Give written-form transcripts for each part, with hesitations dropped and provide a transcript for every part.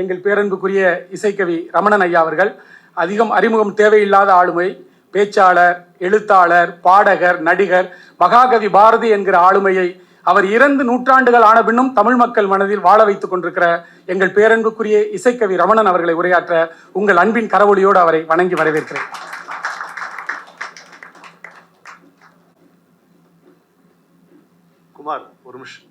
எங்கள் பேரன்புக்குரிய இசைக்கவி ரமணன் ஐயா அவர்கள் அதிகம் அறிமுகம் தேவையில்லாத ஆளுமை, பேச்சாளர், எழுத்தாளர், பாடகர், நடிகர், மகாகவி பாரதி என்கிற ஆளுமையை அவர் 2 நூற்றாண்டுகள் ஆன பின்னும் தமிழ் மக்கள் மனதில் வாழ வைத்துக் கொண்டிருக்கிற எங்கள் பேரன்புக்குரிய இசைக்கவி ரமணன் அவர்களை உரையாற்ற உங்கள் அன்பின் கரவொலியோடு அவரை வணங்கி வரவேற்கிறேன். குமார், ஒரு நிமிஷம்.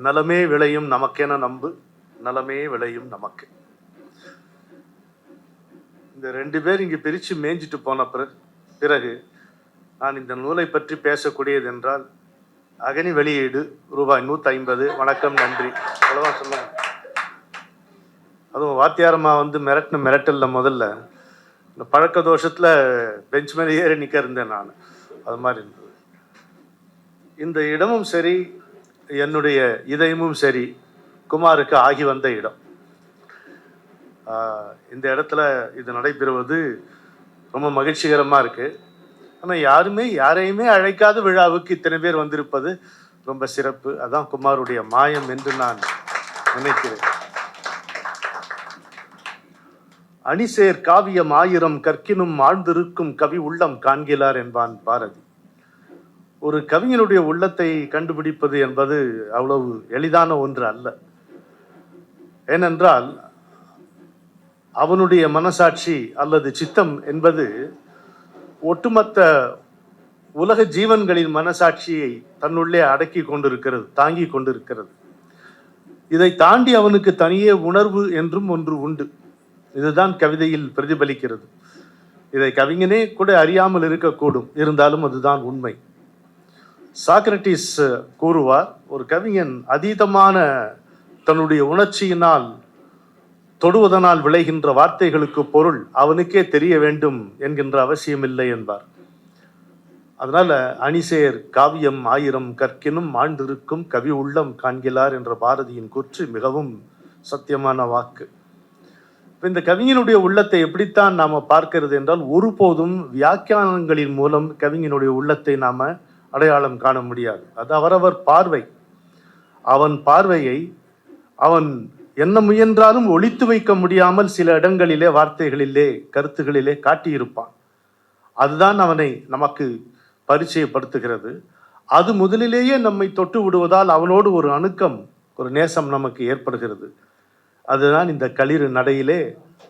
நலமே விளையும் நமக்கென நம்பு, நலமே விளையும் நமக்கு. இந்த 2 பேர் இங்கு பிரித்து மேய்ஞ்சிட்டு போன பிறகு நான் இந்த நூலை பற்றி பேசக்கூடியது என்றால், அகனி வெளியீடு ரூபாய் 150. வணக்கம், நன்றி, அவ்வளோதான் சொல்லுவாங்க. அதுவும் வாத்தியாரம்மா மிரட்டின மிரட்டல்ல முதல்ல இந்த பழக்க தோஷத்தில் பெஞ்ச் மேலே ஏறி நிற்க இருந்தேன் நான். அது மாதிரி இருந்தது. இந்த இடமும் சரி, என்னுடைய இதயமும் சரி, குமாருக்கு ஆகி வந்த இடம். இந்த இடத்துல இது நடைபெறுவது ரொம்ப மகிழ்ச்சிகரமாக இருக்குது. ஆனால் யாரையுமே அழைக்காத விழாவுக்கு இத்தனை பேர் வந்திருப்பது ரொம்ப சிறப்பு. அதான் குமாருடைய மாயம் என்று நான் நினைக்கிறேன். அணிசேர் காவியம் 1000 கற்கினும் ஆழ்ந்திருக்கும் கவி உள்ளம் காண்கிறார் என்பான் பாரதி. ஒரு கவிஞனுடைய உள்ளத்தை கண்டுபிடிப்பது என்பது அவ்வளவு எளிதான ஒன்று அல்ல. ஏனென்றால் அவனுடைய மனசாட்சி அல்லது சித்தம் என்பது ஒட்டுமொத்த உலக ஜீவன்களின் மனசாட்சியை தன்னுள்ளே அடக்கி கொண்டிருக்கிறது, தாங்கி கொண்டிருக்கிறது. இதை தாண்டி அவனுக்கு தனியே உணர்வு என்றும் ஒன்று உண்டு. இதுதான் கவிதையில் பிரதிபலிக்கிறது. இதை கவிஞனே கூட அறியாமல் இருக்கக்கூடும், இருந்தாலும் அதுதான் உண்மை. சாக்ரட்டிஸ் கூறுவார், ஒரு கவிஞன் அதீதமான தன்னுடைய உணர்ச்சியினால் தொடுவதனால் விளைகின்ற வார்த்தைகளுக்கு பொருள் அவனுக்கே தெரிய வேண்டும் என்கின்ற அவசியமில்லை என்பார். அதனால அணிசேர் காவியம் 1000 கற்கினும் ஆழ்ந்திருக்கும் கவி உள்ளம் காண்கிறார் என்ற பாரதியின் கூற்று மிகவும் சத்தியமான வாக்கு. இந்த கவிஞனுடைய உள்ளத்தை எப்படித்தான் நாம பார்க்கிறது என்றால், ஒருபோதும் வியாக்கியானங்களின் மூலம் கவிஞனுடைய உள்ளத்தை நாம அடையாளம் காண முடியாது. அது அவரவர் பார்வை. அவன் பார்வையை அவன் என்ன முயன்றாலும் ஒளித்து வைக்க முடியாமல் சில இடங்களிலே, வார்த்தைகளிலே, கருத்துகளிலே காட்டியிருப்பான். அதுதான் அவனை நமக்கு பரிச்சயப்படுத்துகிறது. அது முதலிலேயே நம்மை தொட்டு விடுவதால் அவனோடு ஒரு அணுக்கம், ஒரு நேசம் நமக்கு ஏற்படுகிறது. அதுதான் இந்த களிறு நடையிலே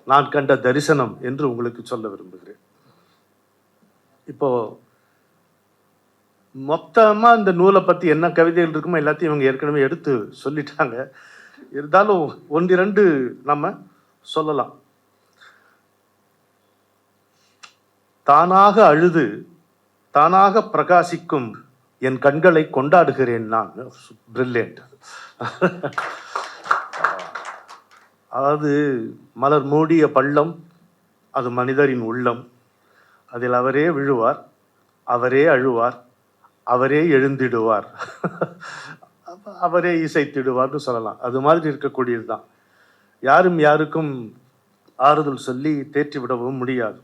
நான் கண்ட தரிசனம் என்று உங்களுக்கு சொல்ல விரும்புகிறேன். இப்போ மொத்தமா இந்த நூலை பத்தி என்ன கவிதைகள் இருக்குமோ எல்லாத்தையும் இவங்க ஏற்கனவே எடுத்து சொல்லிட்டாங்க. இருந்தாலும் 1-2 நம்ம சொல்லலாம். தானாக அழுது தானாக பிரகாசிக்கும் என் கண்களை கொண்டாடுகிறேன் நான். பிரில்லியன்ட். அதாவது மலர் மூடிய பள்ளம், அது மனிதரின் உள்ளம். அதில் அவரே விழுவார், அவரே அழுவார், அவரே எழுந்திடுவார், அவரே இசைத்திடுவார்னு சொல்லலாம். அது மாதிரி இருக்கக்கூடியது தான். யாரும் யாருக்கும் ஆறுதல் சொல்லி தேற்றிவிடவும் முடியாது.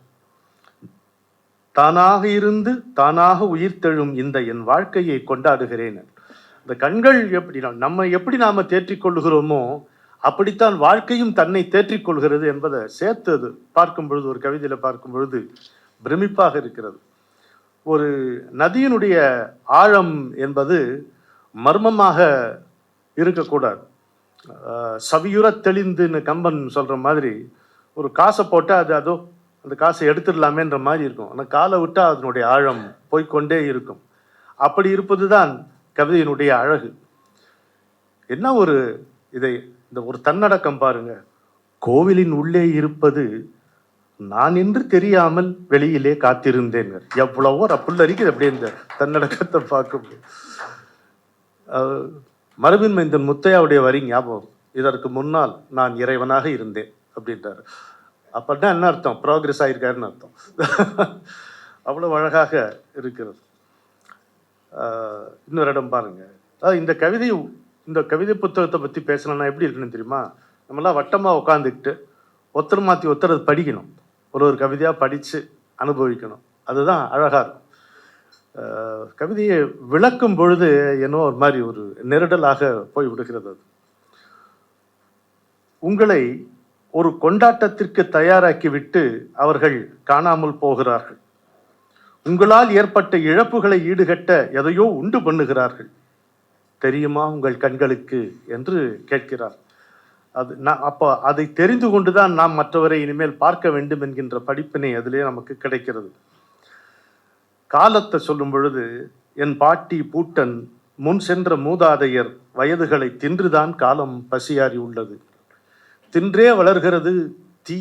தானாக இருந்து தானாக உயிர்த்தெழும் இந்த என் வாழ்க்கையை கொண்டாடுகிறேன். இந்த கண்கள் எப்படி நாம தேற்றிக்கொள்ளுகிறோமோ அப்படித்தான் வாழ்க்கையும் தன்னை தேற்றிக்கொள்கிறது என்பதை சேர்த்து பார்க்கும் பொழுது, ஒரு கவிதையில பார்க்கும் பொழுது பிரமிப்பாக இருக்கிறது. ஒரு நதியினுடைய ஆழம் என்பது மர்மமாக இருக்கக்கூடாது. சவியுற தெளிந்துன்னு கம்பன் சொல்ற மாதிரி, ஒரு காசை போட்டால் அதோ அந்த காசை எடுத்துடலாமேன்ற மாதிரி இருக்கும். ஆனால் காலை விட்டால் அதனுடைய ஆழம் போய்கொண்டே இருக்கும். அப்படி இருப்பது தான் கவிதையினுடைய அழகு. என்ன ஒரு இந்த ஒரு தன்னடக்கம் பாருங்க. கோவிலின் உள்ளே இருப்பது நான் என்று தெரியாமல் வெளியிலே காத்திருந்தேன். எவ்வளவோ ரப்புள்ளரிக்குது அப்படியே இந்த தன்னடக்கத்தை பார்க்கும். மரபின் மைந்தன் முத்தையாவுடைய வரி ஞாபகம். இதற்கு முன்னால் நான் இறைவனாக இருந்தேன் அப்படின்றாரு. அப்படின்னா என்ன அர்த்தம்? ப்ராக்ரெஸ் ஆயிருக்காருன்னு அர்த்தம். அவ்வளவு அழகாக இருக்கிறது. இன்னொரு இடம் பாருங்க. அதாவது இந்த கவிதை புத்தகத்தை பற்றி பேசணும்னா எப்படி இருக்குன்னு தெரியுமா? நம்மளாம் வட்டமாக உட்காந்துக்கிட்டு ஒருத்தர் மாற்றி ஒருத்தர் அது படிக்கணும். ஒரு கவிதையாக படித்து அனுபவிக்கணும். அதுதான் அழகாக இருக்கும். கவிதையை விளக்கும் பொழுது என்னோ ஒரு மாதிரி ஒரு நெருடலாக போய் விடுகிறது. அது உங்களை ஒரு கொண்டாட்டத்திற்கு தயாராக்கிவிட்டு அவர்கள் காணாமல் போகிறார்கள். உங்களால் ஏற்பட்ட இழப்புகளை ஈடுகட்ட எதையோ உண்டு பண்ணுகிறார்கள். தெரியுமா உங்கள் கண்களுக்கு என்று கேட்கிறார். அப்போ அதை தெரிந்து கொண்டுதான் நாம் மற்றவரை இனிமேல் பார்க்க வேண்டும் என்கின்ற படிப்பினை அதிலே நமக்கு கிடைக்கிறது. காலத்தை சொல்லும் பொழுது என் பாட்டி பூட்டன் முன் சென்ற மூதாதையர் வயதுகளை தின்றுதான் காலம் பசியாறி உள்ளது. தின்றே வளர்கிறது தீ,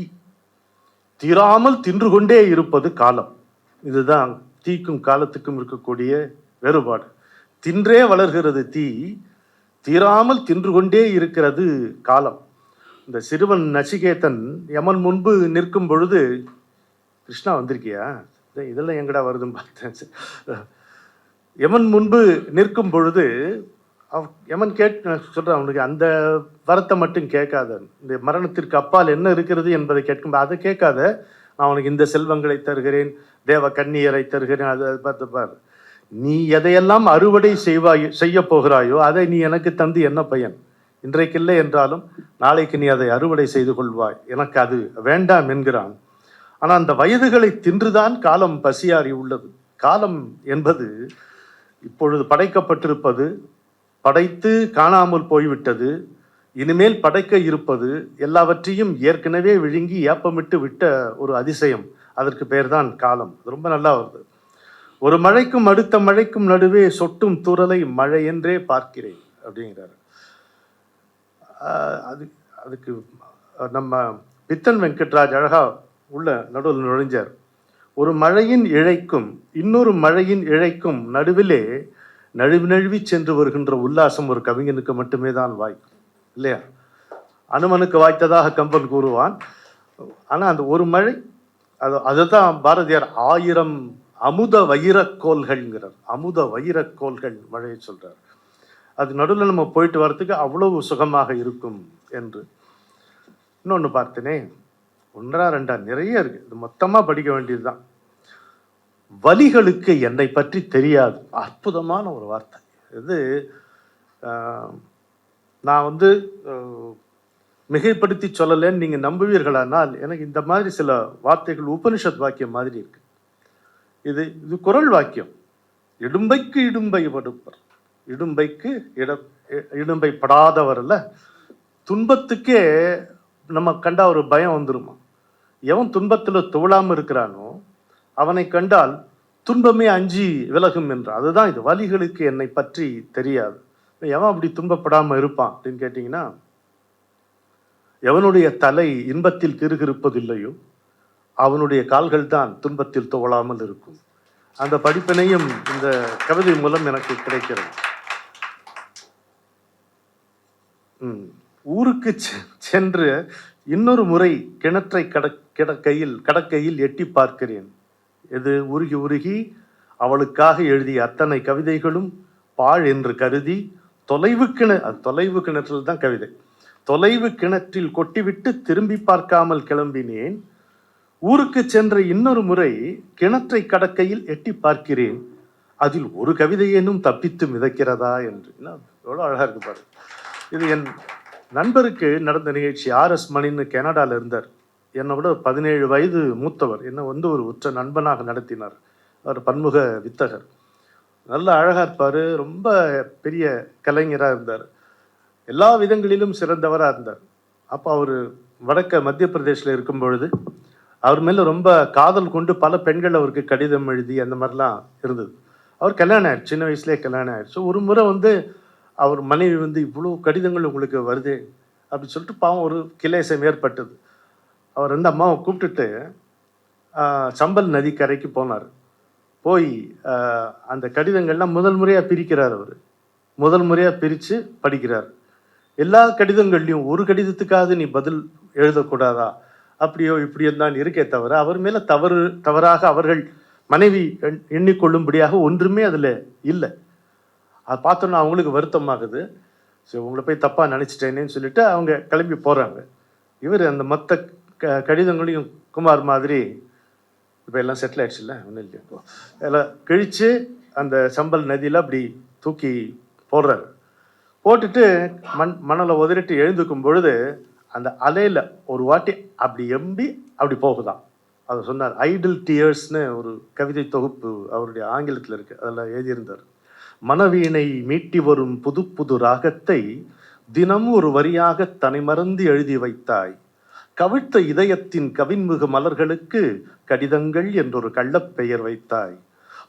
தீராமல் தின்று கொண்டே இருப்பது காலம். இதுதான் தீக்கும் காலத்துக்கும் இருக்கக்கூடிய வேறுபாடு. தின்றே வளர்கிறது தீ, தீராமல் தின்று கொண்டே இருக்கிறது காலம். இந்த சிறுவன் நசிகேதன் யமன் முன்பு நிற்கும் பொழுது, கிருஷ்ணா வந்திருக்கியா, இதெல்லாம் எங்கடா வருதுன்னு பார்த்தேன். யமன் முன்பு நிற்கும் பொழுது யமன் சொல்றான், அவனுக்கு அந்த வரத்தை மட்டும் கேட்காத, இந்த மரணத்திற்கு அப்பால் என்ன இருக்கிறது என்பதை கேட்கும். அதை கேட்காத, நான் அவனுக்கு இந்த செல்வங்களை தருகிறேன், தேவ கன்னியரை தருகிறேன், அதை பார்த்து பார். நீ எதையெல்லாம் அறுவடை செய்ய போகிறாயோ அதை நீ எனக்கு தந்து என்ன பயன்? இன்றைக்கு இல்லை என்றாலும் நாளைக்கு நீ அதை அறுவடை செய்து கொள்வாய், எனக்கு அது வேண்டாம் என்கிறான். ஆனால் அந்த வயதுகளை தின்றுதான் காலம் பசியாறி உள்ளது. காலம் என்பது இப்பொழுது படைக்கப்பட்டிருப்பது, படைத்து காணாமல் போய்விட்டது, இனிமேல் படைக்க இருப்பது எல்லாவற்றையும் ஏற்கனவே விழுங்கி ஏப்பமிட்டு விட்ட ஒரு அதிசயம். அதற்கு பெயர்தான் காலம். அது ரொம்ப நல்லா வருது. ஒரு மழைக்கும் அடுத்த மழைக்கும் நடுவே சொட்டும் தூறலை மழை என்றே பார்க்கிறேன் அப்படிங்கிறாரு. அதுக்கு நம்ம பித்தன் வெங்கட்ராஜ் அழகா உள்ள நடுவில் நுழைஞ்சார். ஒரு மழையின் இழைக்கும் இன்னொரு மழையின் இழைக்கும் நடுவிலே நழுவி நழுவி சென்று வருகின்ற உல்லாசம் ஒரு கவிஞனுக்கு மட்டுமே தான் வாய்க்கும், இல்லையா? அனுமனுக்கு வாய்த்ததாக கம்பன் கூறுவான். ஆனால் அந்த ஒரு மழை, அதுதான் பாரதியார் 1000 அமுத வைரக்கோள்கள்ங்கிறார். அமுத வைரக்கோள்கள் மழையை சொல்றார். அது நடுவில் நம்ம போயிட்டு வர்றதுக்கு அவ்வளவு சுகமாக இருக்கும் என்று. இன்னொன்று பார்த்தனே, 1 2 நிறைய இருக்கு, இது மொத்தமா படிக்க வேண்டியதுதான். வலிகளுக்கு என்னை பற்றி தெரியாது. அற்புதமான ஒரு வார்த்தை இது. நான் மிகைப்படுத்தி சொல்லலைன்னு நீங்க நம்புவீர்களானால், எனக்கு இந்த மாதிரி சில வார்த்தைகள் உபனிஷத் வாக்கியம் மாதிரி இருக்கு. இது குறள் வாக்கியம். இடும்பைக்கு இடும்பை படுப்பர், இடும்பைக்கு இடும்பை படாதவர் அல்ல. துன்பத்துக்கே நம்ம கண்டா ஒரு பயம் வந்துருமா? எவன் துன்பத்துல துவளாம இருக்கிறானோ அவனை கண்டால் துன்பமே அஞ்சி விலகும் என்று. அதுதான் இது. வலிகளுக்கு என்னை பற்றி தெரியாது. எவன் அப்படி துன்பப்படாம இருப்பான் அப்படின்னு கேட்டீங்கன்னா, எவனுடைய தலை இன்பத்தில் கிறுகிறுப்பதில்லையோ அவனுடைய கால்கள் தான் துன்பத்தில் துவளாமல் இருக்கும். அந்த படிப்பினையும் இந்த கவிதை மூலம் எனக்கு கிடைக்கிறது. ஊருக்கு சென்று இன்னொரு முறை கிணற்றை கடக்கையில் எட்டி பார்க்கிறேன். எது உருகி உருகி அவளுக்காக எழுதிய அத்தனை கவிதைகளும் பாழ் என்று கருதி தொலைவு கிணற்றில் தான் கவிதை. தொலைவு கிணற்றில் கொட்டிவிட்டு திரும்பி பார்க்காமல் கிளம்பினேன். ஊருக்கு சென்ற இன்னொரு முறை கிணற்றை கடக்கையில் எட்டி பார்க்கிறேன். அதில் ஒரு கவிதையேனும் தப்பித்து மிதக்கிறதா என்று. எவ்வளோ அழகா இருக்கு பாரு. இது என் நண்பருக்கு நடந்த நிகழ்ச்சி. RS மணின்னு கனடால இருந்தார். என்னை விட 17 வயது மூத்தவர். என்னை ஒரு உற்ற நண்பனாக நடத்தினார். அவர் பன்முக வித்தகர், நல்ல அழகா இருப்பார், ரொம்ப பெரிய கலைஞராக இருந்தார், எல்லா விதங்களிலும் சிறந்தவராக இருந்தார். அப்போ அவர் மத்திய பிரதேசில் இருக்கும் பொழுது அவர் மேலே ரொம்ப காதல் கொண்டு பல பெண்கள் அவருக்கு கடிதம் எழுதி அந்த மாதிரிலாம் இருந்தது. அவர் கல்யாணம் ஆயிடுச்சு, சின்ன வயசுலேயே கல்யாணம் ஆயிடுச்சு. ஒரு முறை அவர் மனைவி இவ்வளோ கடிதங்கள் உங்களுக்கு வருது அப்படின்னு சொல்லிட்டு பாவம் ஒரு கிளேசம் ஏற்பட்டது. அவர் அம்மாவை கூப்பிட்டுட்டு சம்பல் நதி கரைக்கு போனார். போய் அந்த கடிதங்கள்லாம் முதல் முறையாக பிரிக்கிறார். அவர் முதல் முறையாக பிரித்து படிக்கிறார். எல்லா கடிதங்கள்லையும் ஒரு கடிதத்துக்காவது நீ பதில் எழுதக்கூடாதா, அப்படியோ இப்படியோ தான் இருக்கே தவிர அவர் மேலே தவறாக அவர்கள் மனைவி எண்ணிக்கொள்ளும்படியாக ஒன்றுமே அதில் இல்லை. அதை பார்த்தோன்னா அவங்களுக்கு வருத்தமாகுது. சரி, உங்களை போய் தப்பாக நினச்சிட்டேனேன்னு சொல்லிட்டு அவங்க கிளம்பி போகிறாங்க. இவர் அந்த மற்ற கடிதங்களையும் குமார் மாதிரி இப்போ எல்லாம் செட்டில் ஆயிடுச்சுல்ல, ஒன்றும் இல்லையா, இப்போ எல்லாம் கிழித்து அந்த சம்பல் நதியில் அப்படி தூக்கி போடுறாரு. போட்டுட்டு மணலை உதறிட்டு எழுந்துக்கும் பொழுது அந்த அலையில் ஒரு வாட்டி அப்படி எம்பி அப்படி போகுதான். அதை சொன்னார். ஐடில் டியர்ஸ்னு ஒரு கவிதை தொகுப்பு அவருடைய ஆங்கிலத்தில் இருக்குது, அதில் எழுதியிருந்தார். மனவீணை மீட்டி வரும் புது புது ராகத்தை தினம் ஒரு வரியாக தனி மறந்து எழுதி வைத்தாய். கவிழ்த்த இதயத்தின் கவின்முக மலர்களுக்கு கடிதங்கள் என்றொரு கள்ளப் பெயர் வைத்தாய்.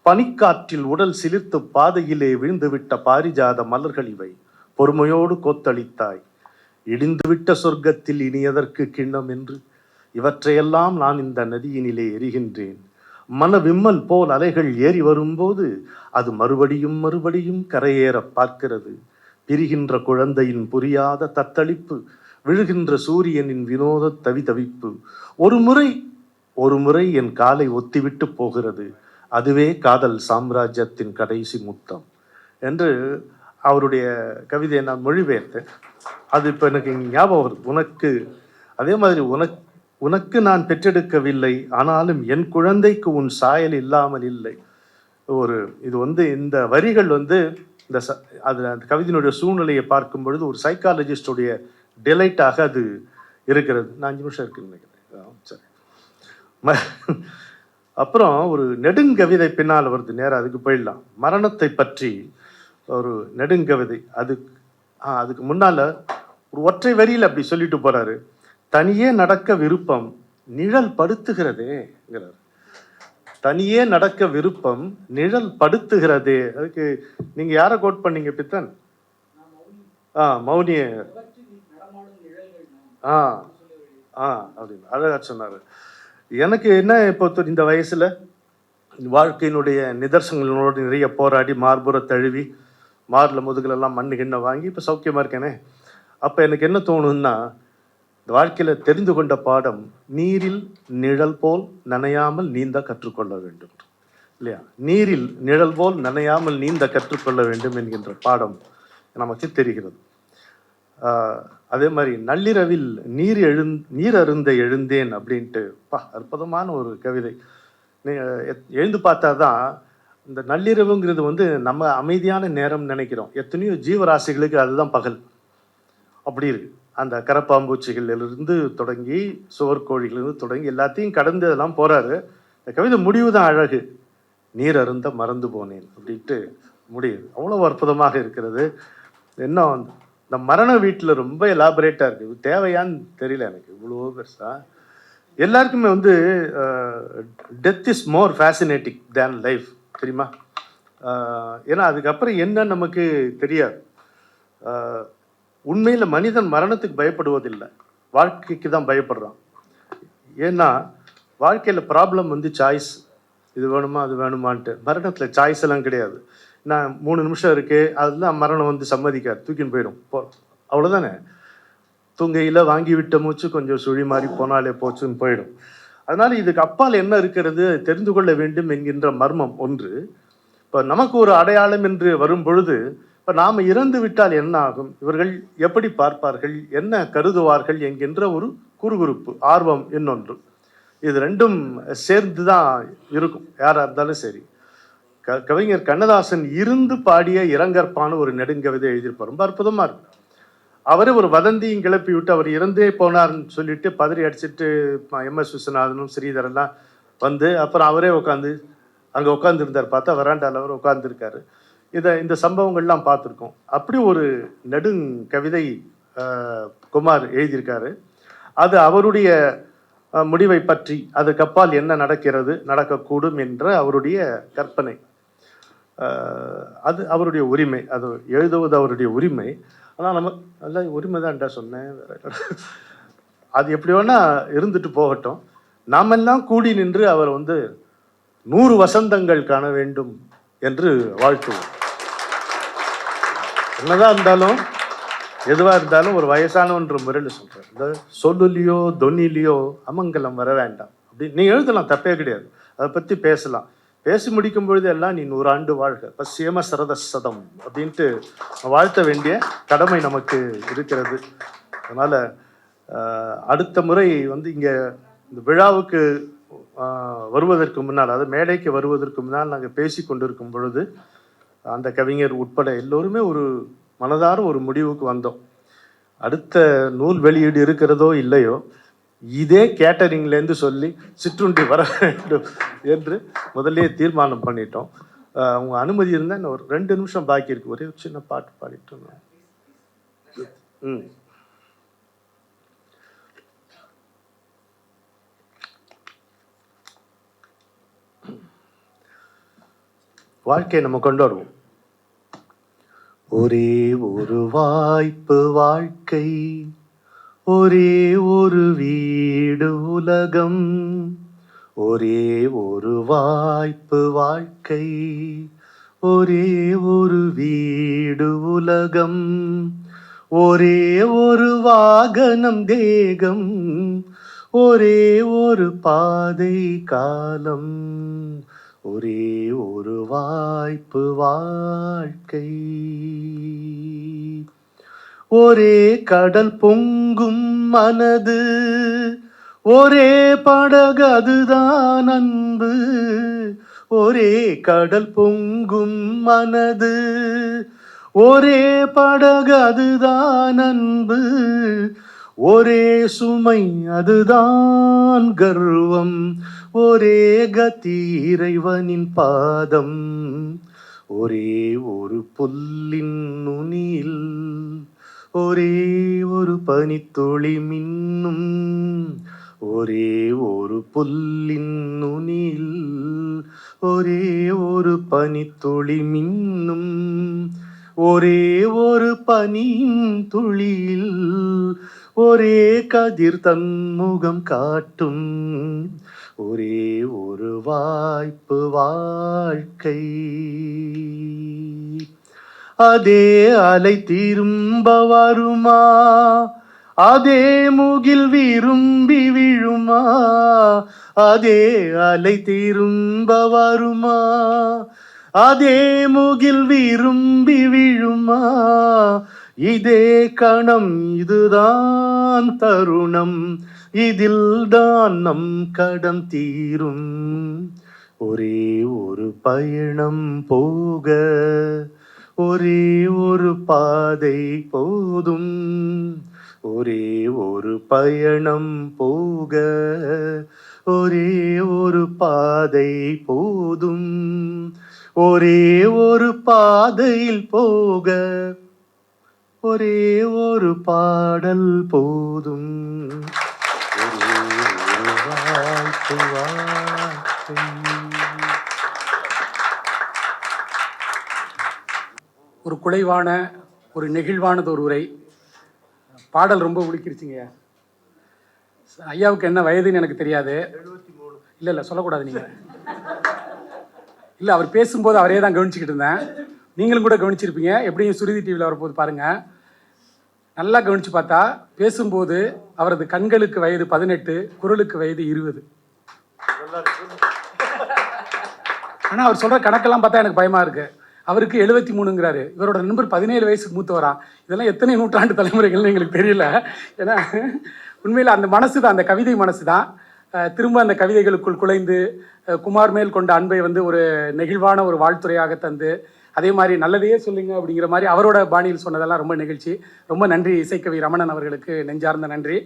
பனிக்காற்றில் உடல் சிலிர்த்து பாதையிலே விழுந்துவிட்ட பாரிஜாத மலர்கள் இவை. பொறுமையோடு கோத்தளித்தாய். இடிந்துவிட்ட சொர்க்கத்தில் இனியதற்கு கிண்ணம் என்று இவற்றையெல்லாம் நான் இந்த நதியினிலே எரிகின்றேன். மன விம்மல் போல் அலைகள் ஏறி வரும்போது அது மறுபடியும் மறுபடியும் கரையேற பார்க்கிறது. பிரிகின்ற குழந்தையின் புரியாத தத்தளிப்பு, விழுகின்ற சூரியனின் வினோத தவிதவிப்பு, ஒரு முறை என் காலை ஒத்திவிட்டு போகிறது. அதுவே காதல் சாம்ராஜ்யத்தின் கடைசி முத்தம் என்று அவருடைய கவிதையை நான் மொழிபெயர்த்தேன். அது இப்போ எனக்கு ஞாபகம் வருது. உனக்கு அதே மாதிரி உனக்கு நான் பெற்றெடுக்கவில்லை, ஆனாலும் என் குழந்தைக்கு உன் சாயல் இல்லாமல் இல்லை. இது இந்த வரிகள் இந்த அந்த கவிதையினுடைய சூழ்நிலையை பார்க்கும் பொழுது ஒரு சைக்காலஜிஸ்டுடைய டிலைட்டாக அது இருக்கிறது. நான் 5 நிமிஷம் இருக்குன்னு நினைக்கிறேன். சரி, அப்புறம் ஒரு நெடுங்கவிதை பின்னால் வருது, நேரம் அதுக்கு போயிடலாம். மரணத்தை பற்றி ஒரு நெடுங்கவிதை. அதுக்கு முன்னால ஒரு ஒற்றை வரியில் அப்படி சொல்லிட்டு போறாரு. தனியே நடக்க விருப்பம் நிழல் படுத்துகிறதேங்கிறார். தனியே நடக்க விருப்பம் நிழல் படுத்துகிறதே. அதுக்கு நீங்க யாரை கோட் பண்ணீங்க பித்தன்? மௌனிய அப்படின்னு அழகா சொன்னாரு. எனக்கு என்ன இப்போ இந்த வயசுல வாழ்க்கையினுடைய நிதர்சனங்களோடு நிறைய போராடி மார்புற தழுவி மார்ல முதுகுலெல்லாம் மண்ணு கிண்ண வாங்கி இப்போ சௌக்கியமா இருக்கேனே. அப்போ எனக்கு என்ன தோணுன்னா, இந்த வாழ்க்கையில தெரிந்து கொண்ட பாடம் நீரில் நிழல் போல் நனையாமல் நீந்த கற்றுக்கொள்ள வேண்டும் இல்லையா? நீரில் நிழல் போல் நனையாமல் நீந்த கற்றுக்கொள்ள வேண்டும் என்கின்ற பாடம் நமக்கு தெரிகிறது. அதே மாதிரி நள்ளிரவில் நீர் அருந்த எழுந்தேன் அப்படின்ட்டு அற்புதமான ஒரு கவிதை. எழுந்து பார்த்தாதான் இந்த நள்ளிரவுங்கிறது நம்ம அமைதியான நேரம் நினைக்கிறோம். எத்தனையோ ஜீவராசிகளுக்கு அதுதான் பகல். அப்படி இருக்கு. அந்த கரப்பாம்பூச்சிகளிலிருந்து தொடங்கி சுவர்கோழிகளிலிருந்து தொடங்கி எல்லாத்தையும் கடந்து அதெல்லாம் போறாரு. இந்த கவிதை முடிவு தான் அழகு. நீர் அருந்த மறந்து போனேன் அப்படின்ட்டு முடியுது. அவ்வளவு அற்புதமாக இருக்கிறது. என்ன இந்த மரண வீட்டில் ரொம்ப எலாபரேட்டா இருக்கு. இது தேவையான்னு தெரியல எனக்கு. இவ்வளோ பெருசா எல்லாருக்குமே death is more fascinating than life, தெரியுமா? ஏன்னா அதுக்கப்புறம் என்ன நமக்கு தெரியாது. உண்மையில் மனிதன் மரணத்துக்கு பயப்படுவதில்லை, வாழ்க்கைக்கு தான் பயப்படுறான். ஏன்னா வாழ்க்கையில் ப்ராப்ளம் சாய்ஸ். இது வேணுமா அது வேணுமான்ட்டு. மரணத்தில் சாய்ஸ் எல்லாம் கிடையாது. நான் 3 நிமிஷம் இருக்கு, அதுதான் மரணம் சம்மதிக்காது, தூக்கின்னு போயிடும். அவ்வளோதானே. தூங்கையில் வாங்கி விட்ட மூச்சு கொஞ்சம் சுழி மாறி போனாலே போச்சுன்னு போயிடும். அதனால இதுக்கு அப்பால் என்ன இருக்கிறது தெரிந்து கொள்ள வேண்டும் என்கின்ற மர்மம் ஒன்று. இப்போ நமக்கு ஒரு அடையாளம் என்று வரும் பொழுது, இப்போ நாம் இறந்து விட்டால் என்ன ஆகும், இவர்கள் எப்படி பார்ப்பார்கள், என்ன கருதுவார்கள் என்கின்ற ஒரு குறுகுறுப்பு, ஆர்வம் இன்னொன்று. இது ரெண்டும் சேர்ந்து தான் இருக்கும் யாராக இருந்தாலும் சரி. கவிஞர் கண்ணதாசன் இருந்து பாடிய இரங்கற்பான ஒரு நெடுங்கவிதை எழுதியிருப்பார். ரொம்ப அற்புதமா இருக்கு. அவரே ஒரு வதந்தியும் கிளப்பி விட்டு அவர் இறந்தே போனார்னு சொல்லிட்டு பதறி அடிச்சுட்டு MS விஸ்வநாதனும் ஸ்ரீதரெல்லாம் அப்புறம் அவரே அங்கே உட்காந்துருந்தார். பார்த்தா வராண்டாவில் அவர் உட்காந்துருக்காரு. இந்த சம்பவங்கள்லாம் பார்த்துருக்கோம். அப்படி ஒரு நெடுங்கவிதை குமார் எழுதியிருக்காரு. அது அவருடைய முடிவை பற்றி, அதுக்கப்பால் என்ன நடக்கிறது நடக்கக்கூடும் என்ற அவருடைய கற்பனை. அது அவருடைய உரிமை, அது எழுதுவது அவருடைய உரிமை. ஆனால் நம்ம நல்ல உரிமை தான்டா சொன்னேன். அது எப்படி வேணா இருந்துட்டு போகட்டும். நாமெல்லாம் கூடி நின்று அவர் 100 வசந்தங்கள் காண வேண்டும் என்று வாழ்த்துவோம். என்னதான் இருந்தாலும் எதுவாக இருந்தாலும் ஒரு வயசானவன்ற முறையில் சொல்கிறேன். இந்த சொல்லுலையோ தொன்னிலையோ அமங்கலம் வர வேண்டாம் அப்படி நீ எழுதலாம், தப்பே கிடையாது. அதை பற்றி பேசலாம். பேசி முடிக்கும் பொழுது எல்லாம் நீ 100 ஆண்டு வாழ்க பசியம சரத சதம் அப்படின்ட்டு வாழ்த்த வேண்டிய கடமை நமக்கு இருக்கிறது. அதனால் அடுத்த முறை வந்து இங்கே இந்த விழாவுக்கு வருவதற்கு முன்னால், அதாவது மேடைக்கு வருவதற்கு முன்னால் நாங்கள் பேசி கொண்டிருக்கும் பொழுது அந்த கவிஞர் உட்பட எல்லோருமே ஒரு மனதார ஒரு முடிவுக்கு வந்தோம். அடுத்த நூல் வெளியீடு இருக்கிறதோ இல்லையோ, இதே கேட்டரிங்லேருந்து சொல்லி சிற்றுண்டி வர வேண்டும் என்று முதல்ல தீர்மானம் பண்ணிட்டோம். அவங்க அனுமதி இருந்தால் இன்னும் ஒரு 2 நிமிஷம் பாக்கி இருக்கு. ஒரே ஒரு சின்ன பாட்டு பாடிட்டு வாழ்க்கையை நம்ம கொண்டாடுவோம். ஒரே ஒரு வாய்ப்பு வாழ்க்கை, ஒரே ஒரு வீடு உலகம். ஒரே ஒரு வாய்ப்பு வாழ்க்கை, ஒரே ஒரு வீடு உலகம். ஒரே ஒரு வாகனம் தேகம், ஒரே ஒரு பாதை காலம். ஒரே ஒரு வாய்ப்பு வாழ்க்கை. ஒரே கடல் பொங்கும் மனது, ஒரே படகு அதுதான் அன்பு. ஒரே கடல் பொங்கும் மனது, ஒரே படகு அதுதான் அன்பு. ஒரே சுமை அதுதான் கர்வம், ஒரே கதி இறைவனின் பாதம். ஒரே ஒரு புல்லின் நுனியில் ஒரே ஒரு பனித்துளி மின்னும். ஒரே ஒரு புல்லின் நுனியில் ஒரே ஒரு பனித்துளி மின்னும். ஒரே ஒரு பனியின் துளியில் ஒரே கதிர் தன்முகம் காட்டும். ஒரே ஒரு வாய்ப்பு வாழ்க்கை. அதே அலை திரும்ப வருமா, அதே முகில் விரும்பி விழுமா. அதே அலை திரும்ப வருமா, அதே முகில் விரும்பி விழுமா. இதே கணம் இதுதான் தருணம், இதில் தான் நம் கடன் தீரும். ஒரே ஒரு பயணம் போக ஒரே ஒரு பாதை போதும். ஒரே ஒரு பயணம் போக ஒரே ஒரு பாதை போதும். ஒரே ஒரு பாதையில் போக ஒரே ஒரு பாடல் போதும். ஒரே ஒரு வாழ்க்கை வாழ்க்கை. ஒரு குலைவான ஒரு நெகிழ்வானது ஒரு உரை. பாடல் ரொம்ப உளிக்கிருச்சிங்க. ஐயாவுக்கு என்ன வயதுன்னு எனக்கு தெரியாது. இல்லை சொல்லக்கூடாது நீங்கள். இல்லை, அவர் பேசும்போது அவரே தான் கவனிச்சுக்கிட்டு இருந்தேன். நீங்களும் கூட கவனிச்சிருப்பீங்க. எப்படியும் சுருதி டிவியில் வரப்போது பாருங்கள். நல்லா கவனித்து பார்த்தா பேசும்போது அவரது கண்களுக்கு வயது 18, குரலுக்கு வயது 20. ஆனால் அவர் சொல்கிற கணக்கெல்லாம் பார்த்தா எனக்கு பயமாக இருக்குது. அவருக்கு 73ங்கிறாரு. இவரோட நண்பர் 17 வயசுக்கு மூத்தவரா. இதெல்லாம் எத்தனை நூற்றாண்டு தலைமுறைகள்னு எங்களுக்கு தெரியல. ஏன்னா உண்மையில் அந்த மனசு தான், அந்த கவிதை மனசு தான் திரும்ப அந்த கவிதைகளுக்குள் குலைந்து குமார் மேல் கொண்ட அன்பை வந்து ஒரு நெகிழ்வான ஒரு வாழ்த்துறையாக தந்து, அதே மாதிரி நல்லதையே சொல்லுங்க அப்படிங்கிற மாதிரி அவரோட பாணியில் சொன்னதெல்லாம் ரொம்ப நெகிழ்ச்சி. ரொம்ப நன்றி இசைக்கவி ரமணன் அவர்களுக்கு, நெஞ்சார்ந்த நன்றி.